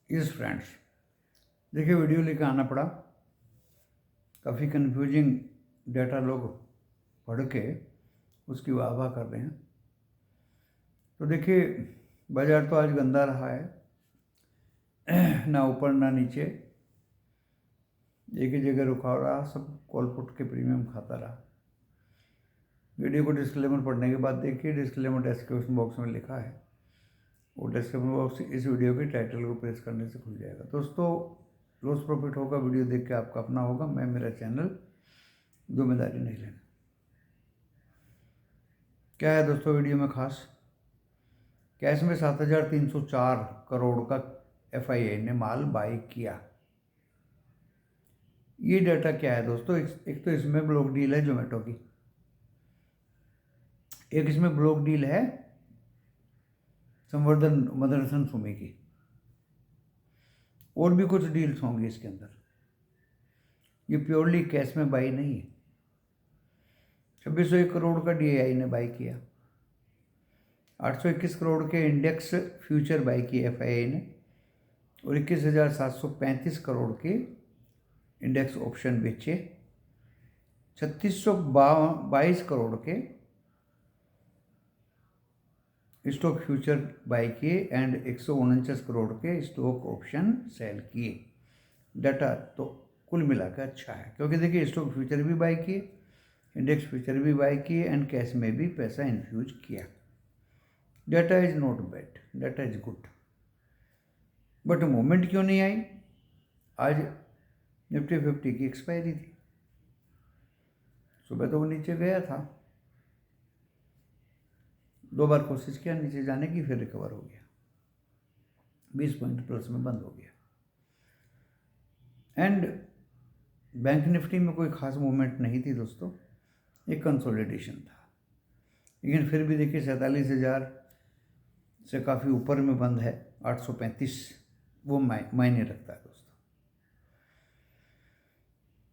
इस फ्रेंड्स, देखिए वीडियो लेकर आना पड़ा, काफ़ी कंफ्यूजिंग डाटा लोग पढ़ के उसकी वाह वाह कर रहे हैं। तो देखिए बाजार तो आज गंदा रहा है, ना ऊपर ना नीचे, एक ही जगह रुका रहा, सब कॉल पुट के प्रीमियम खाता रहा। वीडियो को डिस्क्लेमर पढ़ने के बाद देखिए, डिस्क्लेमर डिस्क्रिप्शन बॉक्स में लिखा है, वो डिस्क्रिप्शन बॉक्स इस वीडियो के टाइटल को प्रेस करने से खुल जाएगा। दोस्तों लॉस प्रॉफिट होगा, वीडियो देख के आपका अपना होगा, मैं मेरा चैनल जिम्मेदारी नहीं लेना। क्या है दोस्तों वीडियो में खास, कैश में 7,304 करोड़ का FII ने माल बाई किया। ये डाटा क्या है दोस्तों, एक तो इसमें ब्लॉक डील है जोमेटो की, एक इसमें ब्लॉक डील है संवर्धन मदरसन सुमी की, और भी कुछ डील्स होंगी इसके अंदर। ये प्योरली कैश में बाई नहीं है। 2601 करोड़ का DAI ने बाई किया, 821 करोड़ के इंडेक्स फ्यूचर बाई किए FII ने, और 21,735 करोड़ के इंडेक्स ऑप्शन बेचे, 3622 करोड़ के स्टॉक फ्यूचर बाई किए एंड 149 करोड़ के स्टॉक ऑप्शन सेल किए। डाटा तो कुल मिलाकर अच्छा है, क्योंकि देखिए स्टॉक फ्यूचर भी बाई किए, इंडेक्स फ्यूचर भी बाई किए एंड कैश में भी पैसा इन्फ्यूज किया। Data is not bad, data is good, but movement क्यों नहीं आई? आज निफ्टी 50 की एक्सपायरी थी, सुबह तो वो नीचे गया था, 2 बार कोशिश किया नीचे जाने की, फिर रिकवर हो गया, 20 पॉइंट प्लस में बंद हो गया। एंड बैंक निफ्टी में कोई खास मूवमेंट नहीं थी दोस्तों, एक कंसोलिडेशन था, लेकिन फिर भी देखिए 47,000 से काफ़ी ऊपर में बंद है, 835, वो मायने रखता है दोस्तों,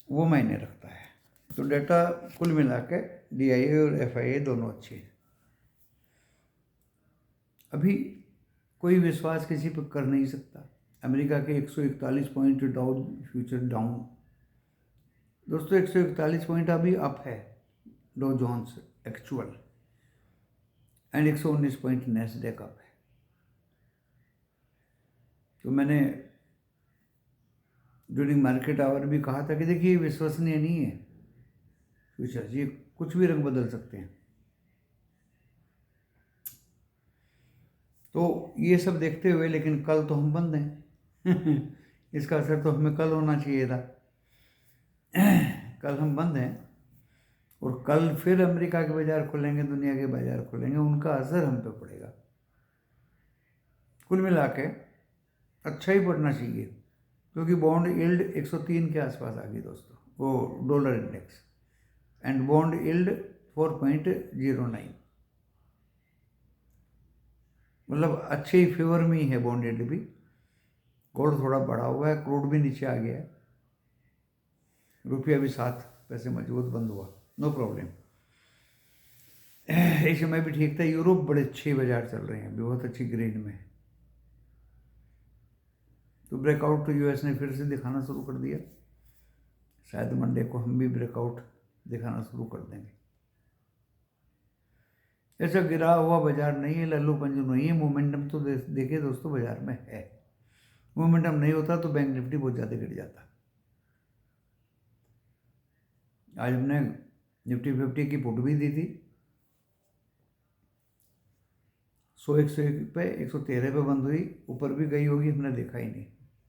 वो मायने रखता है। तो डाटा कुल मिला के DIA और FII दोनों अच्छे हैं। अभी कोई विश्वास किसी पर कर नहीं सकता। अमेरिका के 141 पॉइंट डाउ फ्यूचर डाउन दोस्तों, 141 पॉइंट अभी अप है Dow Jones actual, and 119 point Nasdaq up है। तो मैंने ड्यूरिंग मार्केट आवर भी कहा था कि देखिए विश्वसनीय नहीं है फ्यूचर्स, ये कुछ भी रंग बदल सकते हैं। तो ये सब देखते हुए, लेकिन कल तो हम बंद हैं इसका असर तो हमें कल होना चाहिए था कल हम बंद हैं, और कल फिर अमेरिका के बाजार खुलेंगे, दुनिया के बाजार खुलेंगे, उनका असर हम पे पड़ेगा। कुल मिला के अच्छा ही पड़ना चाहिए, क्योंकि बॉन्ड यील्ड 103 के आसपास आ गई दोस्तों, वो dollar index, and bond yield 4.09, मतलब अच्छे ही फेवर में ही है बॉन्ड यील्ड भी। गोल्ड थोड़ा बढ़ा हुआ है, क्रूड भी नीचे आ गया है, रुपया भी 7 पैसे मजबूत बंद हुआ, नो प्रॉब्लम। इस समय भी ठीक था। यूरोप बड़े अच्छे बाजार चल रहे हैं, बहुत अच्छी ग्रेड में। तो ब्रेकआउट तो US ने फिर से दिखाना शुरू कर दिया, शायद मंडे को हम भी ब्रेकआउट दिखाना शुरू कर देंगे। ऐसा गिरा हुआ बाजार नहीं है, लल्लू पंजू नहीं है, मोमेंटम तो देखिए दोस्तों बाजार में है। मोमेंटम नहीं होता तो बैंक निफ्टी बहुत ज़्यादा गिर जाता। आज हमने निफ्टी 50 की पुट भी दी थी, 101 पे 113 पे बंद हुई, ऊपर भी गई होगी, हमने देखा ही नहीं,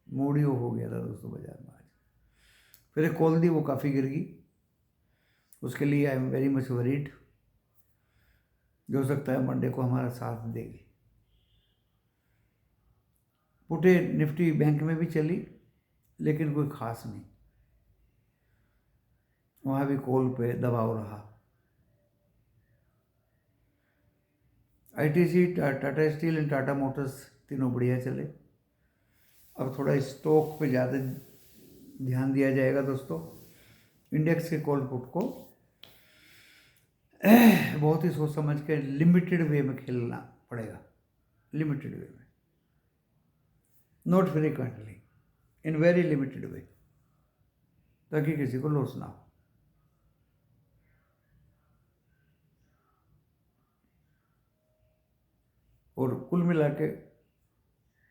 मूड ही हो गया था दोस्तों बाजार में। आज फिर एक कॉल दी, वो काफ़ी गिर गई, उसके लिए I am very much worried. जो सकता है मंडे को हमारा साथ देगी। पुटे निफ्टी बैंक में भी चली, लेकिन कोई खास नहीं, वहाँ भी कॉल पे दबाव रहा। ITC, Tata steel and Tata Motors तीनों बढ़िया चले। अब थोड़ा स्टॉक पे ज़्यादा ध्यान दिया जाएगा दोस्तों। इंडेक्स के कॉल पुट को बहुत ही सोच समझ के लिमिटेड वे में खेलना पड़ेगा, लिमिटेड वे में, not frequently, in very limited way, ताकि किसी को लॉस ना हो। और कुल मिला के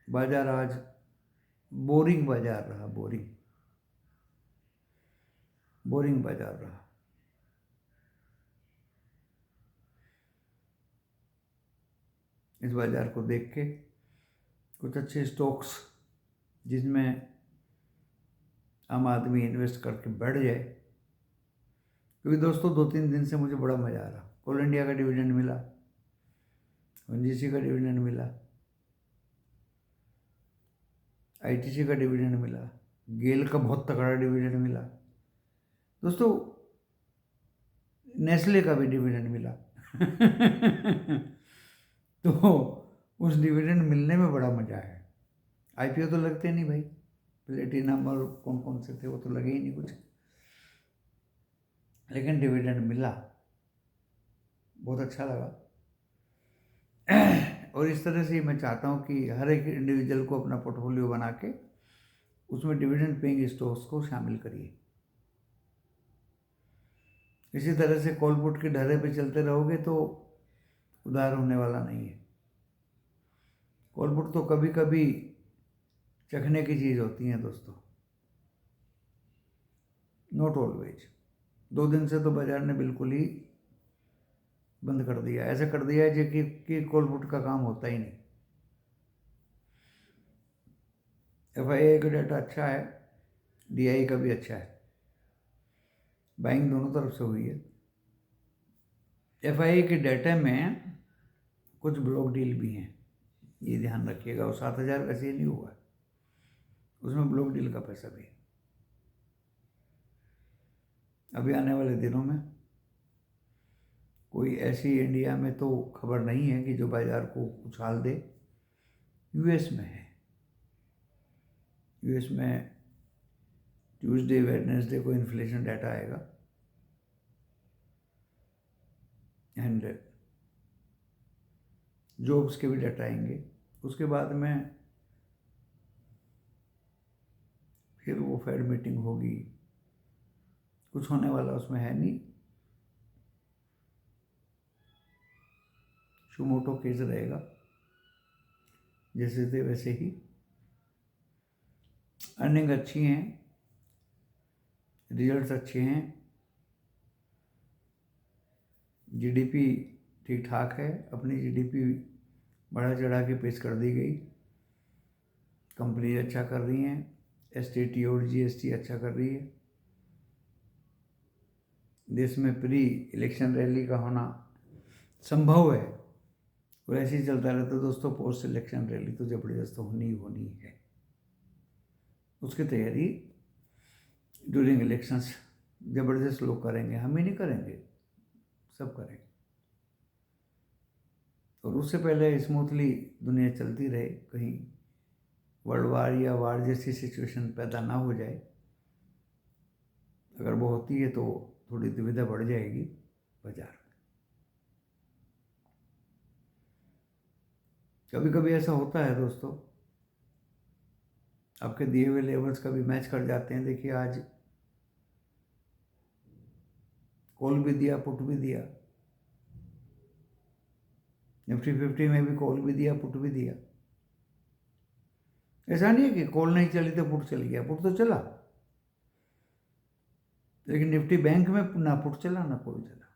बाजार आज बोरिंग बाजार रहा, बोरिंग बाजार रहा। इस बाजार को देख के कुछ अच्छे स्टॉक्स जिसमें आम आदमी इन्वेस्ट करके बैठ जाए, क्योंकि दोस्तों 2-3 दिन से मुझे बड़ा मज़ा आ रहा। कोल इंडिया का डिविडेंड मिला, ओएनजीसी का डिविडेंड मिला, आईटीसी का डिविडेंड मिला, गेल का बहुत तगड़ा डिविडेंड मिला, दोस्तों नेस्ले का भी डिविडेंड मिला। तो उस डिविडेंड मिलने में बड़ा मज़ा है। आईपीओ तो लगते नहीं भाई, प्लेटिनम और कौन कौन से थे वो तो लगे ही नहीं कुछ, लेकिन डिविडेंड मिला, बहुत अच्छा लगा। और इस तरह से मैं चाहता हूँ कि हर एक इंडिविजुअल को अपना पोर्टफोलियो बना के उसमें डिविडेंड पेइंग स्टॉक्स को शामिल करिए। इसी तरह से कॉल पुट के ढर्रे पे चलते रहोगे तो उधार होने वाला नहीं है। कॉल पुट तो कभी कभी चखने की चीज़ होती है दोस्तों, नॉट ऑलवेज। 2 दिन से तो बाजार ने बिल्कुल ही बंद कर दिया, ऐसा कर दिया है कि कॉल पुट का काम होता ही नहीं। एफआईआई का डाटा अच्छा है, डीआई का भी अच्छा है, बाइंग दोनों तरफ से हुई है। एफआईआई के डाटा में कुछ ब्लॉक डील भी हैं, ये ध्यान रखिएगा। और 7,000 वैसे ही नहीं हुआ, उसमें ब्लॉक डील का पैसा भी है। अभी आने वाले दिनों में कोई ऐसी इंडिया में तो खबर नहीं है कि जो बाजार को उछाल दे। यूएस में है, यूएस में ट्यूसडे वेडनेसडे को इन्फ्लेशन डाटा आएगा एंड जॉब्स के भी डाटा आएंगे। उसके बाद में फिर वो फेड मीटिंग होगी, कुछ होने वाला उसमें है नहीं। सुमोटो केस रहेगा, जैसे थे वैसे ही। अर्निंग अच्छी हैं, रिजल्ट्स अच्छे हैं, जीडीपी ठीक ठाक है। अपनी जीडीपी बढ़ा चढ़ा के पेश कर दी गई। कंपनी अच्छा कर रही हैं, एसटीटी और जीएसटी अच्छा कर रही है। देश में प्री इलेक्शन रैली का होना संभव है, और ऐसे ही चलता रहता दोस्तों, पोस्ट इलेक्शन रैली तो जबरदस्त होनी होनी है। उसकी तैयारी ड्यूरिंग इलेक्शंस जबरदस्त लोग करेंगे, हम ही नहीं करेंगे, सब करेंगे। और उससे पहले स्मूथली दुनिया चलती रहे, कहीं वर्ल्ड वार या वार जैसी सिचुएशन पैदा ना हो जाए। अगर वो होती है तो थोड़ी दुविधा बढ़ जाएगी बाजार में। कभी कभी ऐसा होता है दोस्तों, आपके दिए हुए लेवल्स कभी मैच कर जाते हैं। देखिए आज कॉल भी दिया, पुट भी दिया, निफ्टी 50 में भी कॉल भी दिया, पुट भी दिया। ऐसा नहीं है कि कॉल नहीं चली तो पुट चल गया, पुट तो चला, लेकिन निफ्टी बैंक में ना पुट चला ना कॉल चला।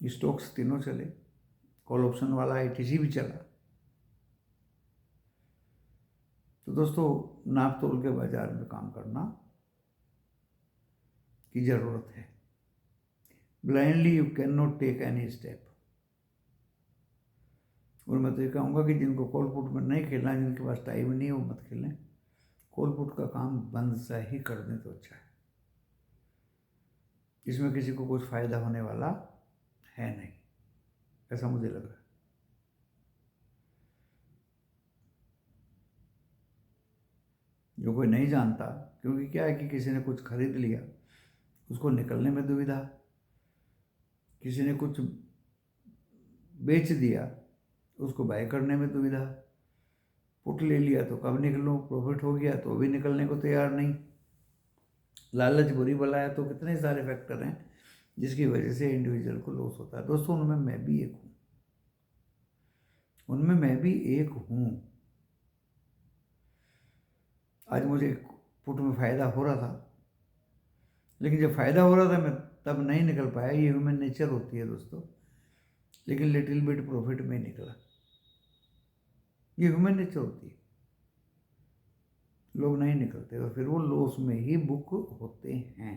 स्टॉक्स तीनों चले, कॉल ऑप्शन वाला आईटीसी भी चला। तो दोस्तों नाप तोल के बाजार में काम करना की जरूरत है। Blindly you can not take any step. और मैं तो ये कहूँगा कि जिनको कॉल पुट में नहीं खेलना, जिनके पास टाइम नहीं है, वो मत खेलें। कॉल पुट का काम बंद सा ही कर दें तो अच्छा है। इसमें किसी को कुछ फायदा होने वाला है नहीं, ऐसा मुझे लग रहा है। जो कोई नहीं जानता, क्योंकि क्या है कि किसी ने कुछ खरीद लिया, उसको निकलने में दुविधा, किसी ने कुछ बेच दिया, उसको बाय करने में दुविधा, पुट ले लिया तो कब निकलूँ, प्रॉफिट हो गया तो भी निकलने को तैयार नहीं। लालच बुरी बला है। तो कितने सारे फैक्टर हैं जिसकी वजह से इंडिविजुअल को लॉस होता है। दोस्तों उनमें मैं भी एक हूँ, उनमें मैं भी एक हूँ। आज मुझे पुट में फ़ायदा हो रहा था, लेकिन जब फ़ायदा हो रहा था मैं तब नहीं निकल पाया। ये ह्यूमन नेचर होती है दोस्तों। लेकिन लिटिल बिट प्रॉफिट में निकला, ये ह्यूमन नेचर होती है। लोग नहीं निकलते और फिर वो लॉस में ही बुक होते हैं।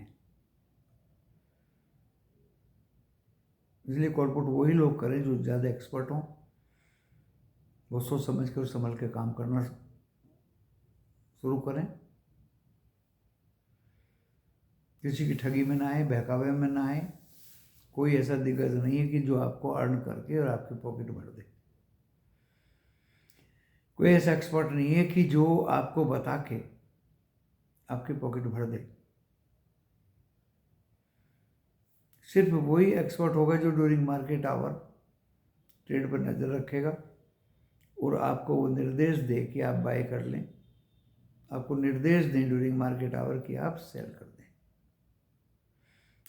इसलिए कॉर्पोरेट वही लोग करें जो ज़्यादा एक्सपर्ट हों, वो सोच समझ के और संभल के काम करना शुरू करें। किसी की ठगी में ना आए, बहकावे में ना आए। कोई ऐसा दिग्गज नहीं है कि जो आपको अर्न करके और आपकी पॉकेट भर दे। कोई ऐसा एक्सपर्ट नहीं है कि जो आपको बता के आपकी पॉकेट भर दे। सिर्फ वही एक्सपर्ट होगा जो ड्यूरिंग मार्केट आवर ट्रेड पर नज़र रखेगा और आपको वो निर्देश दे कि आप बाय कर लें, आपको निर्देश दें ड्यूरिंग मार्केट आवर कि आप सेल कर दें।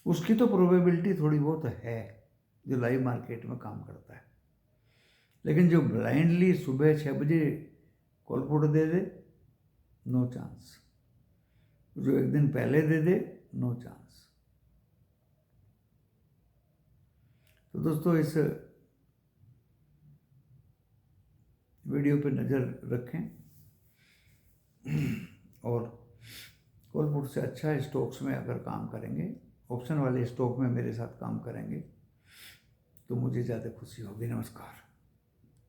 उसकी तो प्रोबेबिलिटी थोड़ी बहुत है जो लाइव मार्केट में काम करता है। लेकिन जो ब्लाइंडली सुबह 6 बजे कॉल पुट दे दे, नो चांस। जो एक दिन पहले दे दे, नो चांस। तो दोस्तों इस वीडियो पे नज़र रखें और कॉल पुट से अच्छा स्टॉक्स में अगर काम करेंगे, ऑप्शन वाले स्टॉक में मेरे साथ काम करेंगे तो मुझे ज़्यादा खुशी होगी। नमस्कार।